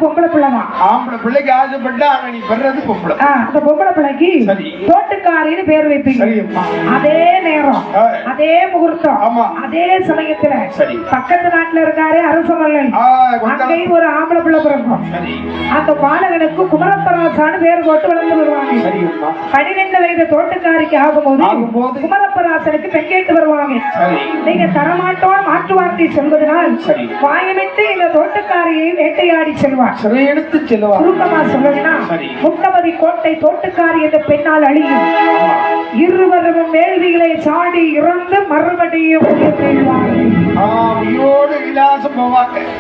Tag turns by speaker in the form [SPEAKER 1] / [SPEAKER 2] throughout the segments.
[SPEAKER 1] பொம்பளை பிள்ளைதான்.
[SPEAKER 2] ஆம்பளை பிள்ளைக்கு ஆசைப்பட்டா நீ பெறது பொம்பளை.
[SPEAKER 1] அந்த பொம்பளை பிள்ளைக்கு தோட்டுக்காரின்னு பேர் வைப்பீங்க. அதே நேரம் அதே முகூர்த்தம் அதே சமயத்துல பக்கத்து நாட்டுல இருக்காரு அரசமல்லன், அங்கேயும் ஒரு ஆம்பளை பிள்ளை பிறக்கும். அந்த பாலகனுக்கு குமரப்பராசான்னு பேர் போட்டு வளர்ந்து வருவாங்க. 12 வயது தோட்டக்காரிக்கு ஆகும்போது குமரப்பராசனுக்கு பெண் கேட்டு வருவாங்க. நீங்க தரமாட்டோம் மாற்று வார்த்தை சொல்வதனால் வாயமிட்டு இந்த தோட்டக்காரியை வேட்டையாடி செல்வார். சுருக்கமா சொல்லணும்னா முட்டமதி கோட்டை தோட்டக்காரி என்ற பெண்ணால் அழியும். இருவரும் வேள்விகளை சாடி இறந்து மறுபடியும்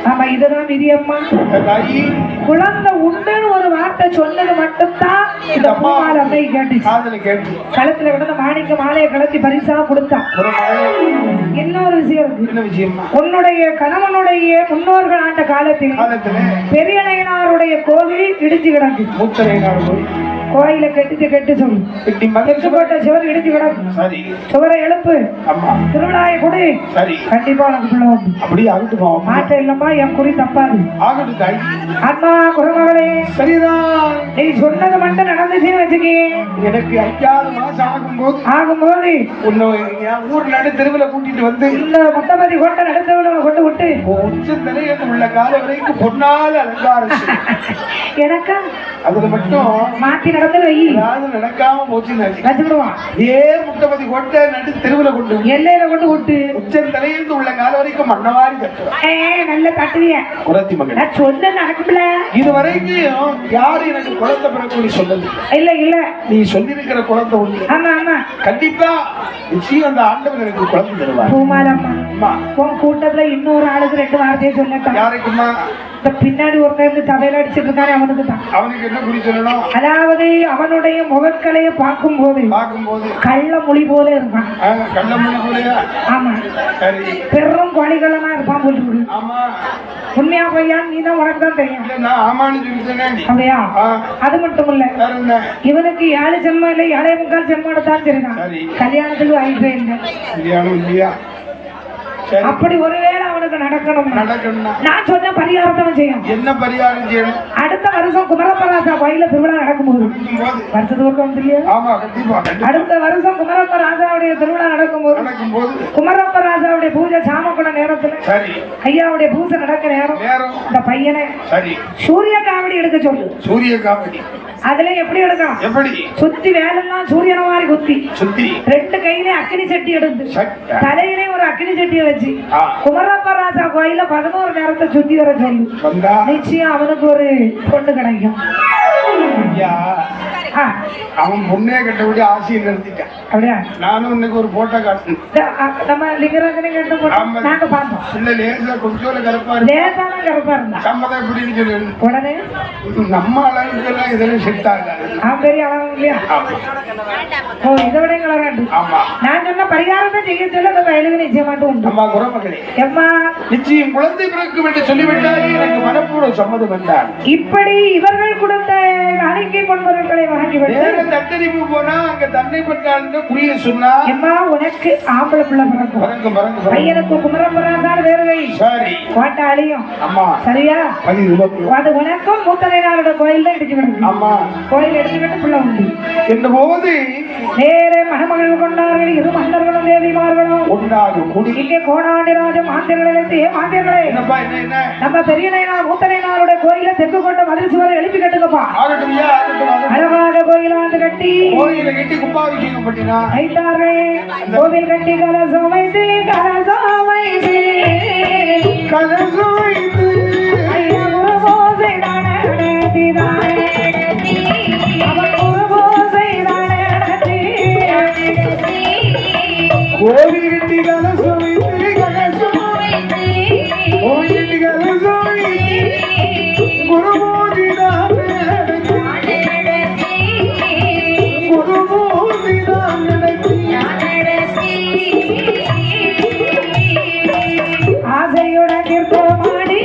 [SPEAKER 1] ஆமா, இதுதான் விதியம்மா. குழந்தை உண்டுன்னு ஒரு வார்த்தை சொன்னது மட்டும்தான் இந்த பூமாலை அம்மை கேட்டுச்சு. களத்துல விட மாணிக்க மாலையை கலத்தி பரிசா கொடுத்தான். இன்னொரு விஷயம் இருக்கு. உன்னுடைய கணவனுடைய முன்னோர்கள் ஆண்ட காலத்தில் பெரிய நயனாருடைய கோவில் இடிஞ்சு கிடக்கு. கோயில கெட்டு சொல்லு போட்ட சிவர் இடிஞ்சு கிடக்கு. சுவரை எழுப்பு, திருவிழாயை கொடு, கண்டிப்பா உனக்கு மாற்ற இல்லம்மா. என் குறி தப்பாது. அம்மா குருமகளே, நீ சொன்னது மட்டும் நடந்துச்சுன்னு வச்சுக்கே.
[SPEAKER 2] எனக்கு 5 மாசம்
[SPEAKER 1] ஆகும்போது
[SPEAKER 2] ஊர் நடு தெருவில் கூட்டிட்டு வந்து
[SPEAKER 1] இந்த முட்டமதி கோட்டை நடுத்தவளை கொண்டு விட்டு
[SPEAKER 2] உச்ச நிலையில் உள்ள கால வரைக்கும் பொன்னால அலங்காரம்
[SPEAKER 1] எனக்கா
[SPEAKER 2] அதுல மட்டும்
[SPEAKER 1] மாத்தி நடந்து வை.
[SPEAKER 2] நடக்காம போச்சுன்னு
[SPEAKER 1] வச்சுக்கிடுவான்.
[SPEAKER 2] முட்டமதி கோட்டை நடு தெருவில் கொண்டு
[SPEAKER 1] எல்லையில கொண்டு விட்டு
[SPEAKER 2] உச்ச நிலையில் உள்ள கால வரைக்கும் மண்ணவாரி தட்டுவேன்.
[SPEAKER 1] நல்ல தட்டுவிய
[SPEAKER 2] குரத்தி மகன்
[SPEAKER 1] சொன்ன நடக்கும்ல.
[SPEAKER 2] இது வரைக்கும் யாரு எனக்கு குழந்தை பிறகு சொல்லல.
[SPEAKER 1] இல்ல
[SPEAKER 2] நீ சொல்லிருக்கிற குழந்தை ஒண்ணு.
[SPEAKER 1] ஆமா ஆமா,
[SPEAKER 2] கண்டிப்பா நிச்சயம் அந்த ஆண்டவர் எனக்கு குழந்தை தருவார்.
[SPEAKER 1] பூமாலம்மா, உன் கூட்டத்துல இன்னொரு ஆளுக்கு 2 வார்த்தையை சொல்லட்டும்.
[SPEAKER 2] யாருக்குமா?
[SPEAKER 1] இந்த பின்னாடி ஒருத்தர் தவையில அடிச்சிட்டு இருக்காரு, அவனுக்கு தான்.
[SPEAKER 2] அவனுக்கு என்ன குறி சொல்லணும்?
[SPEAKER 1] அதாவது அவனுடைய முகக்கலைய பார்க்கும் போது கள்ள மொழி போல இருப்பான்.
[SPEAKER 2] கள்ள மொழி போலயா?
[SPEAKER 1] ஆமா, பெரும் கொலைகளமா இருப்பான் போட்டு.
[SPEAKER 2] ஆமா,
[SPEAKER 1] உண்மையா பையா? நீ தான், உனக்கு தான் தெரியும். அப்படியா? அது மட்டும் இல்ல, இவனுக்கு 7 ஜென்மம் இல்லை 7.25 ஜென்மம் எடுத்தாலும் சரிதான். கல்யாணத்துக்கு வாய்ப்பே இல்லை. அப்படி ஒருவேளை அவனுக்கு நடக்கணும், நான் சொன்ன பரிகாரத்தை செய்யணும்.
[SPEAKER 2] என்ன பரிகாரம் செய்யணும்?
[SPEAKER 1] அடுத்த வருஷம் குமரப்பராசா கோயில திருவிழா நடக்கும்போது வருஷத்துக்கு வந்து இல்லையா? அடுத்த வருஷம் குமரப்பராசாவுடைய திருவிழா நடக்கும்போது குமரப்பராசாவுடைய பூஜை சாமக்குள்ள நேரத்துல ஐயாவுடைய பூஜை நடக்கிற நேரம் இந்த பையனை சூரிய காவடி எடுக்க சொல்லு.
[SPEAKER 2] சூரிய காவடி
[SPEAKER 1] அதுல எப்படி எடுக்கலாம்?
[SPEAKER 2] எப்படி?
[SPEAKER 1] சுத்தி வேலெல்லாம் சூரியன மாதிரி குத்தி 2 கையிலே அக்கினி சட்டி எடுத்து தலையிலே ஒரு அக்கினி சட்டியை வச்சு குமரப்பராசா கோயில 11 நேரத்தை சுத்தி வர சொல்லு. நிச்சயம் அவனுக்கு ஒரு பொண்ணு கிடைக்கும்.
[SPEAKER 2] அவன் பொண்ணே கட்டபடி ஆசையை நிறுத்திட்டான். அப்படியா? நானும் இன்னைக்கு ஒரு போட்டோ காட்டு
[SPEAKER 1] நம்ம லிங்கராஜனை கேட்டு நாங்க பார்த்தோம்.
[SPEAKER 2] இல்ல லேசா கொஞ்சம் கருப்பா
[SPEAKER 1] இருந்தா
[SPEAKER 2] சம்மதம் எப்படின்னு சொல்லி
[SPEAKER 1] உடனே
[SPEAKER 2] நம்ம அளவுக்கு எல்லாம் இதெல்லாம் செட் ஆகாது.
[SPEAKER 1] பெரிய அளவு இல்லையா? ஓ, இதை விட கலராண்டு. நான் சொன்ன பரிகாரத்தை செய்ய சொல்ல அந்த வயலுக்கு நிச்சயமாட்டு உண்டு.
[SPEAKER 2] அம்மா குரமகளே,
[SPEAKER 1] எம்மா
[SPEAKER 2] நிச்சயம் குழந்தை பிறக்கும் என்று சொல்லிவிட்டாலே எனக்கு மனப்பூர்வ சம்மதம் என்றார்.
[SPEAKER 1] இப்படி இவர்கள் கொடுத்த அணைக்கை பொன்பொருட்களை வாங்கி விட்டு
[SPEAKER 2] தட்டறிவு போனா அங்க தன்னை பற்றான்னு புரிய சொன்னா,
[SPEAKER 1] எம்மா உனக்கு ஆம்பளை பிள்ளை பிறக்கும், பையனுக்கு குமரப்பராசார் வேறுவை கோட்டை அழியும். சரியா? அது உனக்கும் மூத்தனையாரோட கோயில் தான் இடிச்சு கிடக்கு. கோயில் எடுத்துக்கிட்டு பிள்ளை உண்டு
[SPEAKER 2] என்ற போது
[SPEAKER 1] நேரே மணமகள் கொண்டார்கள். 2 மன்னர்களும் தேவிமார்களும் இங்கே கோடாண்டி ராஜ மாந்தியர்களை மாந்தியர்களே, நம்ம பெரிய நயனார் மூத்தனையாரோட கோயில தெற்கு கொண்ட மதில் சுவரை எழுப்பி கட்டுங்கப்பா. அழகாக கோயில வந்து கட்டி
[SPEAKER 2] கும்பாபிஷேகம் பண்ணினா
[SPEAKER 1] கோவில் கட்டி கலசம் வைத்து ஐயா குரு போசை தானே அவன் குரு போசை தானே
[SPEAKER 2] கோவில் கட்டி கலசம் வைத்து கோவில் கட்டி கலசம் குரு போதி
[SPEAKER 1] ஆசையுடன் மாடி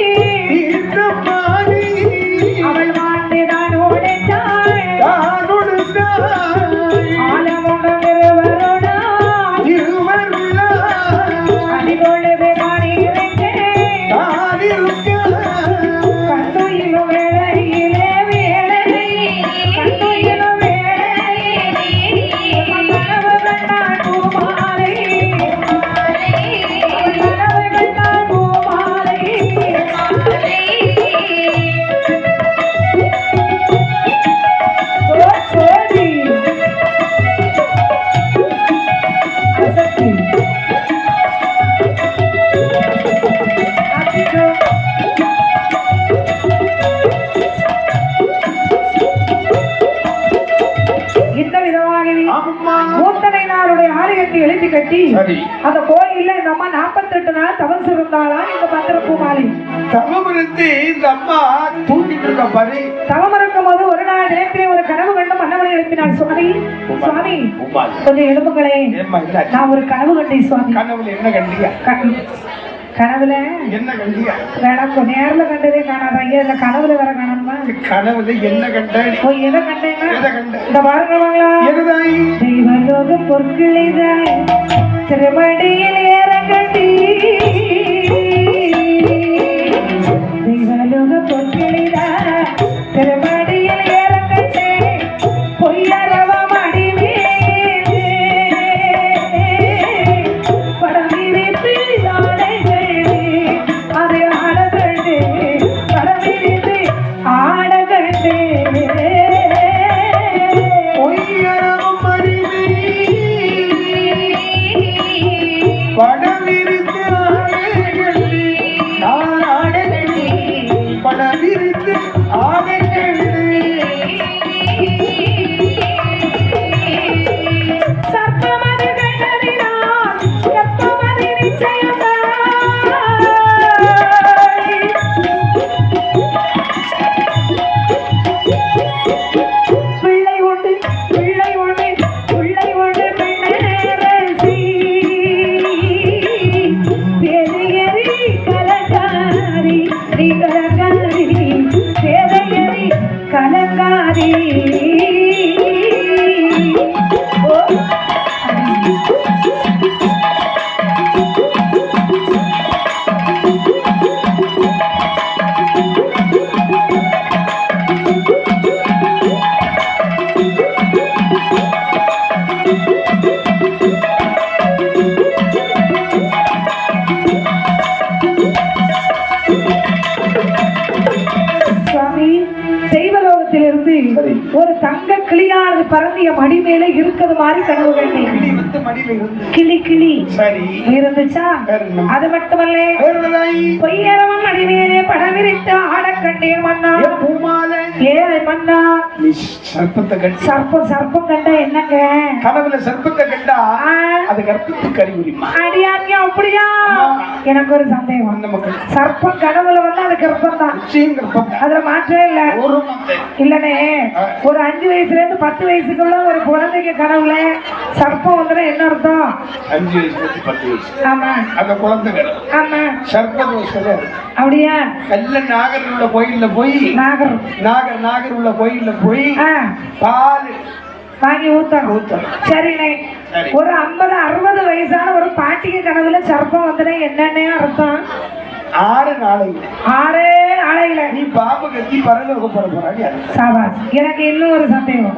[SPEAKER 1] கட்டி அந்த கோயில்ல இந்த அம்மா 48 நாள் தவசு இருந்தாளா இந்த பத்திர பூமாலி.
[SPEAKER 2] தவம் இருந்து இந்த அம்மா தூங்கிட்டு இருக்க பாரு.
[SPEAKER 1] தவம் இருக்கும் போது ஒரு நாள் நேரத்திலே ஒரு கனவு கண்டு மன்னவனை எழுப்பினாள். சுவாமி சுவாமி கொஞ்சம் எழுப்புங்களே, நான் ஒரு கனவு கண்டேன் சுவாமி.
[SPEAKER 2] கனவுல என்ன கண்டியா?
[SPEAKER 1] கனவுல
[SPEAKER 2] என்ன கண்டியா?
[SPEAKER 1] எனக்கு நேர்ல கண்டதே காணாதாங்க, இந்த கனவுல வர காணணுமா?
[SPEAKER 2] கனவுல என்ன கண்ட?
[SPEAKER 1] எதை கண்டேன்னா இந்த பாருங்களா, தெய்வலோக பொற்கிளிதாய் திருமடியில் ஏறங்கட்டி, தெய்வலோக பொற்கிளிதாய் திருமடியில் ஏறங்கட்டி, பொய்யரவ மடிவே படம் விரித்து அதை ஆடகண்டு, படம் விரித்து ஆடகண்டு,
[SPEAKER 2] பொய்யரவ மடிவே படம் விரித்து ஆடகண்டு, நான் ஆடகண்டு படம் விரித்து ஆடகண்டு.
[SPEAKER 1] கலங்காரி ஒரு தங்க கிளியானது பறந்திய மடி மேல இருக்கிறது மாதிரி கனவு கண்டேன். கிளி கிளி இருந்துச்சா? அது மட்டுமல்ல, பொய்யரவம் மடி மேலே படம் விரித்து ஆட கண்டேன் மன்னா. ஏ மன்னா, சர்ப்பம் கண்டா என்னங்க?
[SPEAKER 2] கனவுல சர்ப்பத்தை கண்டா அது கர்ப்பத்துக்கு அறிகுறிமா?
[SPEAKER 1] அடியாங்க அப்படியா? எனக்கு ஒரு சந்தேகம். சர்ப்பம் கனவுல வந்து அது கர்ப்பம் தான், அதுல மாற்றே இல்ல. இல்லனே, ஒரு 5 வயசுல இருந்து 10 வயசுக்குள்ள ஒரு குழந்தைக்கு கனவுல சர்ப்பம் வந்து என்ன அர்த்தம்?
[SPEAKER 2] 5 வயசுல இருந்து 10 வயசு.
[SPEAKER 1] ஆமா,
[SPEAKER 2] அந்த குழந்தை ஆமா சர்ப்ப தோஷம்.
[SPEAKER 1] அப்படியா?
[SPEAKER 2] கல்ல நாகர் உள்ள கோயில்ல போய் நாகர் உள்ள கோயில்ல போய் பால்
[SPEAKER 1] வாங்கி ஊத்தணும். சரிண்ணே, ஒரு 50-60 வயசான ஒரு பாட்டிக்கு கனவுல சர்ப்பம் வந்து என்னன்னே அர்த்தம்?
[SPEAKER 2] 6 நாளையில நீ பாப்ப கத்தி பரலோக போற போறாடி.
[SPEAKER 1] சாபாஸ். எனக்கு இன்னும் ஒரு சந்தேகம்.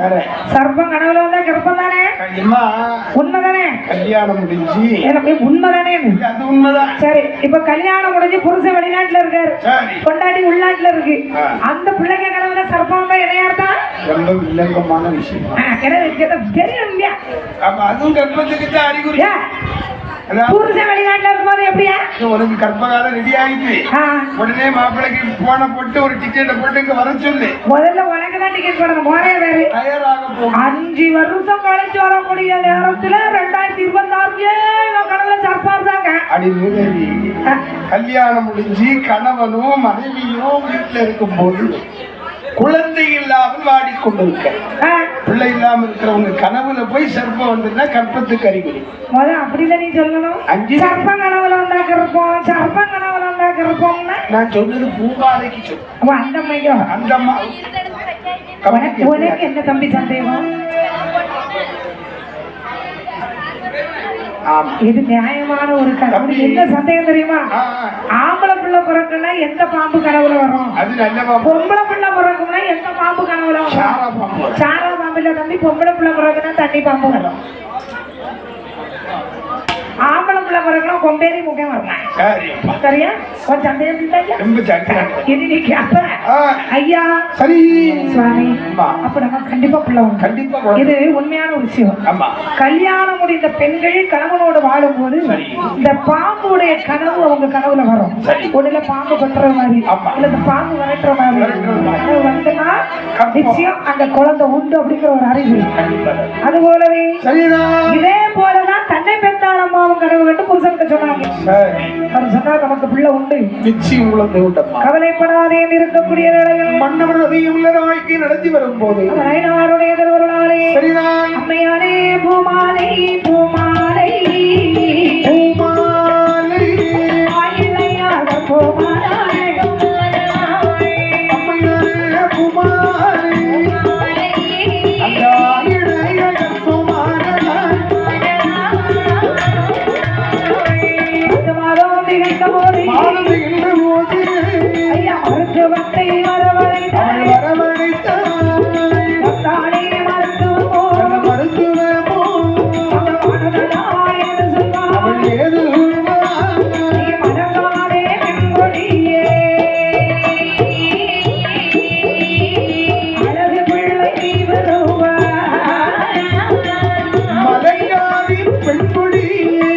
[SPEAKER 1] சர்ப்பம் கனவுல வந்தா கர்ப்பம் தானே? உண்மைதானே? கல்யாணம் முடிஞ்சு எனக்கு உண்மைதானே? அது உண்மைதான். சரி, இப்ப கல்யாணம் முடிஞ்சு புருஷன் வெளிநாட்டுல இருக்காரு, கொண்டாடி உள்நாட்டுல இருக்கு, அந்த பிள்ளைங்க கனவுல சர்ப்பம் வந்தா என்ன அர்த்தம்? ரொம்ப வில்லங்கமான விஷயம். தெரியும் இல்லையா? அப்ப அதுவும் கர்ப்பத்துக்கு தான் அறிகுறி. புருஷன் வெளிநாட்டுல இருக்கும்போது எப்படியா உனக்கு கர்ப்பகாலம் ரெடி ஆயிடுச்சு, உடனே மாப்பிள்ளைக்கு போன போட்டு ஒரு டிக்கெட்டை போட்டு இங்க வர சொல்லு. முதல்ல உனக்கு தான் டிக்கெட் போடணும், போறே வேறு. 5 வருஷம் கழிச்சு வரக்கூடிய நேரத்துல 2026 கடவுள சர்ப்பாருதாங்க. அடி முதலி கல்யாணம் முடிஞ்சு கணவனும் மனைவியும் வீட்டுல இருக்கும் போது குழந்தை இல்லாமல் வாடிக்கொண்டிருக்க, பிள்ளை இல்லாம இருக்கிறவங்க கனவுல போய் சர்ப்பம் வந்துன்னா கற்பத்துக்கு அறிகுறி. அப்படிதான் நீ சொல்லணும். சர்ப்பம் கனவுல வந்தா கற்பம், சர்ப்பம் கனவுல வந்தா கற்பம்னா நான் சொன்னது பூமாலைக்கு சொல்ல. அந்த அம்மையோ? அந்த அம்மா. உனக்கு என்ன தம்பி சந்தேகம்? இது நியாயமான ஒரு கனவு. என்ன சந்தேகம் தெரியுமா? ஆம்பளை பிள்ளை பிறக்குன்னா எந்த பாம்பு கனவுல வரும்? பொம்பளை பிள்ளை பிறக்கும்னா எந்த பாம்பு கனவுல வரும்? சாரா பாம்பு இல்ல தம்பி. பொம்பளை பிள்ளை பிறக்குன்னா தண்ணி பாம்பு வரும். ஆம்பளை பிள்ளை பிறகுனா கொம்பேரி முகம் வரலாம். சரியா? கொஞ்சம் சந்தேகம் இது நீ கேப்ப ஐயா. சரி சுவாமி, அப்ப நம்ம கண்டிப்பா பிள்ளை கண்டிப்பா. இது உண்மையான ஒரு விஷயம். கல்யாணம் முடிந்த பெண்கள் கணவனோடு வாழும் போது இந்த பாம்புடைய கனவு அவங்க கனவுல வரும். ஒண்ணுல பாம்பு கொட்டுற மாதிரி, இல்ல இந்த பாம்பு வரட்டுற மாதிரி வந்துன்னா நிச்சயம் அந்த குழந்தை உண்டு அப்படிங்கிற ஒரு அறிவு. அது போலவே இதே போலதான் தன்னை தன்னை பெற்றால் அம்மாவும் கனவு கண்டு புருஷன்கிட்ட சொன்னாங்க. அவர் சொன்னார் நமக்கு பிள்ளை உண்டு,
[SPEAKER 2] நிச்சயம் குழந்தை உண்டம்மா,
[SPEAKER 1] கவலைப்படாதே இருக்கக்கூடிய நிலையில்
[SPEAKER 2] மன்னவர் அதையும் உள்ள வாழ்க்கை நடத்தி வரும்போது
[SPEAKER 1] நாருடைய திருவருளாலே அம்மையாரே பூமாலை பூமாலை
[SPEAKER 2] பூமாலை
[SPEAKER 1] ஆயிலையாக பூமாலை
[SPEAKER 2] அம்மையாரே பூமாலை அந்த ஆயிலையாக பூமாலை
[SPEAKER 1] மாதம் திகழ்ந்த போது ஐயா மருத்துவத்தை வரவழைத்தாள் தானே மருத்துவமோ மனகாலே பெண்கொடியே அழகு பிள்ளை வருவார்
[SPEAKER 2] மலையாரி பெண்கொடியே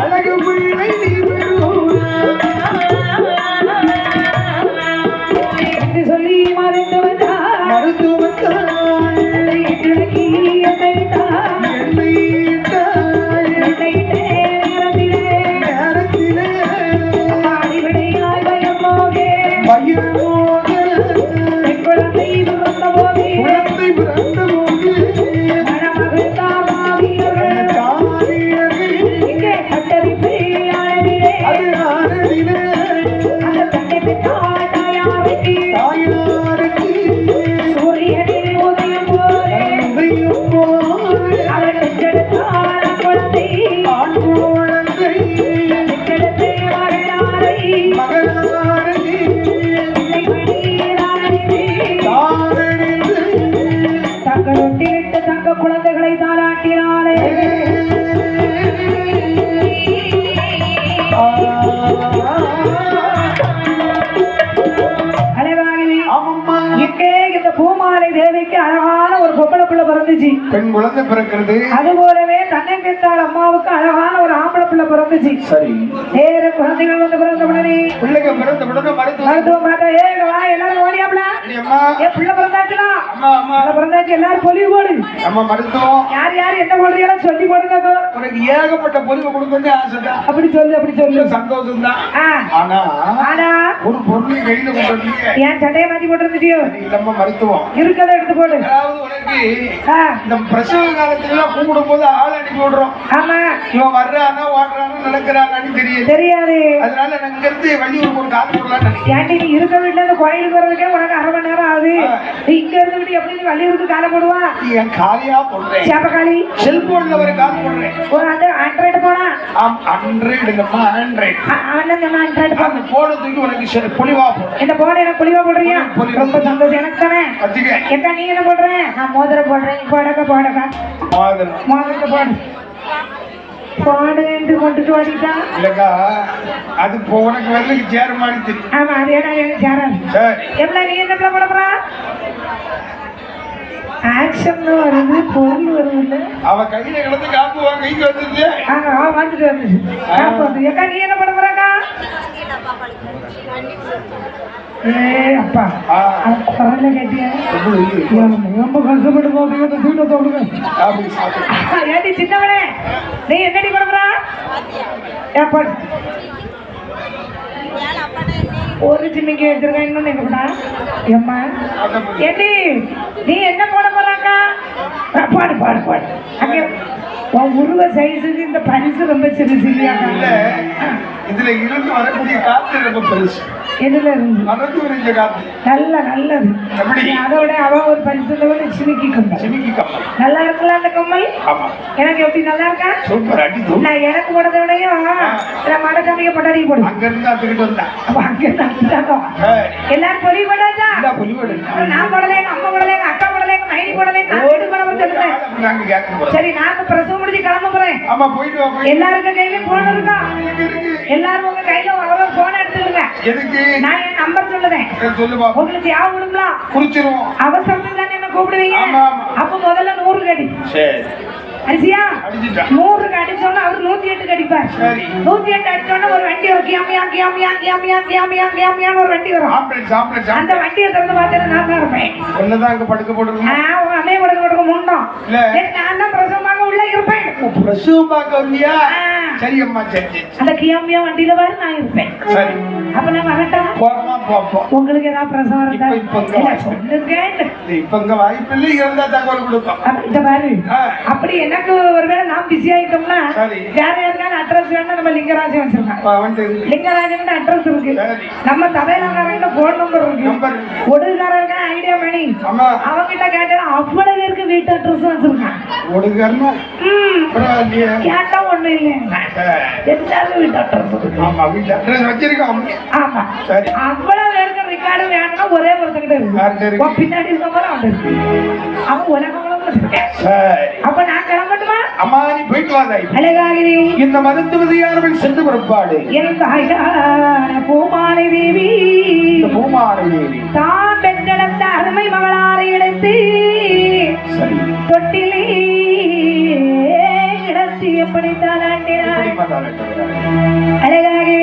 [SPEAKER 2] அழகு பிள்ளை
[SPEAKER 1] என்று சொல்லி மறைந்து வந்தார்.
[SPEAKER 2] மருத்துவத்தால்
[SPEAKER 1] இன்றைக்கு என்னை தான் என்னை நேரத்திலே
[SPEAKER 2] நேரத்திலே
[SPEAKER 1] ஆடிவிடையாய் பயம் போகே
[SPEAKER 2] பயிர்மோது
[SPEAKER 1] பெண் குழந்தை பிறந்த போதே
[SPEAKER 2] குழந்தை பிறந்தபோது
[SPEAKER 1] மணமகள் தாமாவியர்கள்
[SPEAKER 2] தானியர்கள்
[SPEAKER 1] இங்கே கட்டறிப்பு ஆனதிலே
[SPEAKER 2] அது ஆனதிலே
[SPEAKER 1] அந்த தன்னை பெற்றால் தாயாருக்கு
[SPEAKER 2] தாயாருக்கு
[SPEAKER 1] சூரியனில் உதயம் போலே
[SPEAKER 2] உதயம் போது
[SPEAKER 1] அவர் பெற்றெடுத்தால் குழந்தை
[SPEAKER 2] ஆண் குழந்தை
[SPEAKER 1] பெற்றெடுத்து மகளாரை
[SPEAKER 2] மகளாரதி
[SPEAKER 1] பிள்ளை மணியிலானது
[SPEAKER 2] தாரணிந்து
[SPEAKER 1] தங்களொட்டிலிட்டு தங்க குழந்தைகளை தாளாட்டினாலே அழகாகவே
[SPEAKER 2] ஆமம்மா
[SPEAKER 1] இங்கே இந்த பூமாலை தேவிக்கு அழகான ஒரு பொம்பளை பிள்ளை பிறந்துச்சு.
[SPEAKER 2] பெண் குழந்தை பிறக்கிறது
[SPEAKER 1] அது போலவே தன்னை பெற்றால் அம்மாவுக்கு அழகான ஒரு ஆம்பளை பிள்ளை பிறந்துச்சு.
[SPEAKER 2] சரி
[SPEAKER 1] வேற குழந்தைகள் வந்து பிறந்த உடனே
[SPEAKER 2] பிள்ளைங்க பிறந்த உடனே மருத்துவம்
[SPEAKER 1] மருத்துவம் பார்த்தா ஏங்க வா எல்லாரும் ஓடியாப்ல
[SPEAKER 2] அம்மா
[SPEAKER 1] ஏ பிள்ளை பிறந்தாச்சுனா
[SPEAKER 2] அம்மா அம்மா
[SPEAKER 1] பிள்ளை பிறந்தாச்சு எல்லாரும் பொலிவு போடு.
[SPEAKER 2] அம்மா மருத்துவம்
[SPEAKER 1] யார் யார் என்ன போடுறீங்களோ சொல்லி போடுங்க.
[SPEAKER 2] உனக்கு ஏகப்பட்ட பொலிவு கொடுக்கணும்னு ஆசைதான்,
[SPEAKER 1] அப்படி சொல்லு அப்படி சொல்லு.
[SPEAKER 2] சந்தோஷம் தான்.
[SPEAKER 1] ஆ,
[SPEAKER 2] ஆனா
[SPEAKER 1] ஆனா
[SPEAKER 2] ஒரு பொருளை கையில கொண்டு வந்தீங்க,
[SPEAKER 1] ஏன் சட்டையை மாத்தி போட்டு இருந்துட்டியோ
[SPEAKER 2] நம்ம மருத்துவம்
[SPEAKER 1] இருக்கதை எடுத்து போடு.
[SPEAKER 2] அதாவது உனக்கு
[SPEAKER 1] ஆ,
[SPEAKER 2] இந்த பிரசவ காலத்துல எல்லாம் கூப்பிடும் போது ஆள் அனுப்பி விடுறோம்,
[SPEAKER 1] ஆமா
[SPEAKER 2] இவன் வர்றானா ஓடுறானா நடக்கிறானான்னு தெரியுது.
[SPEAKER 1] தெரியாது.
[SPEAKER 2] அதனால நான் இங்க இருந்து வள்ளியூருக்கு ஒரு காத்து போடலாம்னு நினைக்கிறேன்.
[SPEAKER 1] ஏன்டி நீ இருக்க வீட்டுல இந்த கோயிலுக்கு வர்றதுக்கே உனக்கு 1/2 மணி நேரம் ஆகுது. நீ இங்க இருந்துகிட்டு எப்படி நீ வள்ளியூருக்கு காலை போடுவா?
[SPEAKER 2] என் காலியா போடுறேன்,
[SPEAKER 1] சேப்பக்காளி
[SPEAKER 2] செல்போன்ல ஒரு காத்து போடுறேன்.
[SPEAKER 1] ஒரு அந்த ஆண்ட்ராய்டு போனா
[SPEAKER 2] ஆண்ட்ராய்டுங்கம்மா ஆண்ட்ராய்டு
[SPEAKER 1] அவன் ஆண்ட்ராய்டு
[SPEAKER 2] அந்த போன தூக்கி உனக்கு பொலிவா போடுறேன்.
[SPEAKER 1] இந்த போன எனக்கு குளிவா போடுறியா? ரொம்ப சந்தோஷம் எனக்கு தானே.
[SPEAKER 2] கத்திக்க
[SPEAKER 1] எக்கா நீ என்ன போடுற? நான் மோதிரம் போடுறேன். போடக்கா போடக்கா
[SPEAKER 2] மாதம்
[SPEAKER 1] மோதிரத்தை போடு போடு என்று கொண்டுட்டு ஓடிட்டா.
[SPEAKER 2] இல்லக்கா அது இப்போ உனக்கு வரலுக்கு சேர மாதிரி தெரியும்.
[SPEAKER 1] ஆமா அது ஏன்னா எனக்கு சேராது.
[SPEAKER 2] சரி
[SPEAKER 1] எவ்வளவு நீ என்ன போட போறா? ஆக்ஷன் வருது, பொருள் வருது.
[SPEAKER 2] அவ கையில கிடந்து காப்புவாங்க, கைக்கு வந்துச்சு.
[SPEAKER 1] வந்துட்டு வந்து எக்கா நீ என்ன பண்ண போறாக்கா? ஏ அப்பா குழந்தை கேட்டியா? ரொம்ப கஷ்டப்பட்டு போகிறீங்க, தூட்ட தோடுங்க.
[SPEAKER 2] அப்படி சாப்பிடு.
[SPEAKER 1] ஏடி சின்னவனே நீ என்னடி பண்ண போறா? ஏப்பா ஒரு சின்னிக்கு வச்சிருக்கேன், இன்னொன்னு எங்க போட்டா? எம்மா ஏடி நீ என்ன போட போறாக்கா? பாடு பாடு பாடு. அங்கே உன் உருவ சைஸுக்கு இந்த பரிசு ரொம்ப சிறுசு இல்லையாக்கா?
[SPEAKER 2] இல்ல இதுல இருந்து வரக்கூடிய காத்து ரொம்ப பெருசு.
[SPEAKER 1] எதுல இருந்து
[SPEAKER 2] மறந்து விரிஞ்ச காத்து
[SPEAKER 1] நல்லது.
[SPEAKER 2] எப்படி?
[SPEAKER 1] அதோட அவ ஒரு பரிசு சிமிக்கி கம்மல்
[SPEAKER 2] சிமிக்கி கம்மல்
[SPEAKER 1] நல்லா இருக்குல்ல அந்த கம்மல்?
[SPEAKER 2] ஆமா
[SPEAKER 1] எனக்கு எப்படி நல்லா இருக்கா?
[SPEAKER 2] சூப்பர் அடி தூள்.
[SPEAKER 1] நான் எனக்கு போடுறத விடையும் மட சாமிக்கு பொட்டாடி போடு.
[SPEAKER 2] அங்க இருந்து அதுக்கிட்ட வந்தா
[SPEAKER 1] அங்க எல்லாரும் பொலி போட்டாச்சா?
[SPEAKER 2] புலிவடு
[SPEAKER 1] நான் போடல, எங்க அம்மா போடல, எங்க அக்கா போடல, எங்க மைனி போடல, நான் வீட்டு போட சொல்லுறேன்.
[SPEAKER 2] நாங்க கேட்க
[SPEAKER 1] சரி நான் பிரசவம் முடிஞ்சு கிளம்ப போறேன்.
[SPEAKER 2] ஆமா போயிட்டு வா போய்.
[SPEAKER 1] எல்லாருக்கும் கையில போன் இருக்கா? எல்லாரும் உங்க கையில ஒரு போன் எடுத்துருங்க.
[SPEAKER 2] எதுக்கு?
[SPEAKER 1] நான் என் நம்பர் சொல்லுறேன்,
[SPEAKER 2] சொல்லு பாப்போம்.
[SPEAKER 1] உங்களுக்கு யாவும் விடுங்களா?
[SPEAKER 2] குறிச்சிருவோம்.
[SPEAKER 1] அவசரத்துக்கு தானே என்ன கூப்பிடுவீங்க?
[SPEAKER 2] ஆமா, ஆமா.
[SPEAKER 1] அப்ப முதல்ல 100 கடி.
[SPEAKER 2] சரி
[SPEAKER 1] அரிசியா
[SPEAKER 2] அடிச்சுட்டா
[SPEAKER 1] 100க்கு அடிச்சோன்னா அவர் 108க்கு அடிப்பார்.
[SPEAKER 2] சரி
[SPEAKER 1] 108 அடிச்சோன்னா ஒரு வண்டி வரும். கியாமியா கியாமியா கியாமியா கியாமியா கியாமியான்னு ஒரு வண்டி வரும்.
[SPEAKER 2] சாப்பிடு
[SPEAKER 1] அந்த வண்டியை திறந்து பார்த்தா நான் தான் இருப்பேன்.
[SPEAKER 2] ஒன்னதான் அங்க படுக்க போட்டுருக்கோம்.
[SPEAKER 1] உங்க அம்மையை கொடுக்க முண்டோம்.
[SPEAKER 2] இல்ல
[SPEAKER 1] நான் தான் பிரசவமாக உள்ள இருப்பேன்.
[SPEAKER 2] பிரசவம் பார்க்க வந்தியா? சரி அம்மா சரி.
[SPEAKER 1] அந்த கியாமியா வண்டியில வர நான் இருப்பேன்.
[SPEAKER 2] சரி
[SPEAKER 1] அப்ப நான் வரட்டா?
[SPEAKER 2] போறமா போப்போம்.
[SPEAKER 1] உங்களுக்கு ஏதாவது பிரசவம் இருந்தா சொல்லுங்க.
[SPEAKER 2] இப்ப இங்க வாய்ப்பில்லை, இருந்தா தகவல் கொடுப்போம்.
[SPEAKER 1] இந்த பாரு, அப்படி எனக்கு ஒருவேளை நான் பிஸி ஆயிட்டோம்னா வேற யாருக்கான அட்ரஸ் வேணும். நம்ம லிங்கராஜன் வச்சிருக்கோம். லிங்கராஜன் அட்ரஸ் இருக்கு. நம்ம தவையிலாக்காரங்க போன் நம்பர் இருக்கு. ஒடுகாரங்க ஐடியா மணி அவங்க கிட்ட கேட்டா அவ்வளவு பேருக்கு வீட்டு அட்ரஸ் வச்சிருக்கான்.
[SPEAKER 2] ஒடுகாரனா
[SPEAKER 1] கேட்டா ஒண்ணு இல்லை, எல்லாரும் வீட்டு அட்ரஸ்
[SPEAKER 2] வச்சிருக்கோம்.
[SPEAKER 1] ஆமா சரி, அவ்வளவு பேருக்கு ரெக்கார்டு வேணும்னா ஒரே ஒருத்தங்கிட்ட இருக்கு. பின்னாடி இருக்க போல அவன் இருக்கு. அவன் உலகம் அப்ப நான் கிளம்பட்டுமா?
[SPEAKER 2] அம்மா நீ போயிட்டு வாதாய்.
[SPEAKER 1] அழகாகிறே
[SPEAKER 2] இந்த மருத்துவதியார்கள் சென்று பிறப்பாடு
[SPEAKER 1] என் தாயான பூமாலை தேவி,
[SPEAKER 2] பூமாலை தேவி
[SPEAKER 1] தான் பெற்றெடுத்த அருமை மகளாரை எடுத்து தொட்டிலே இடத்து எப்படி தானாண்டினார்.
[SPEAKER 2] அழகாகவே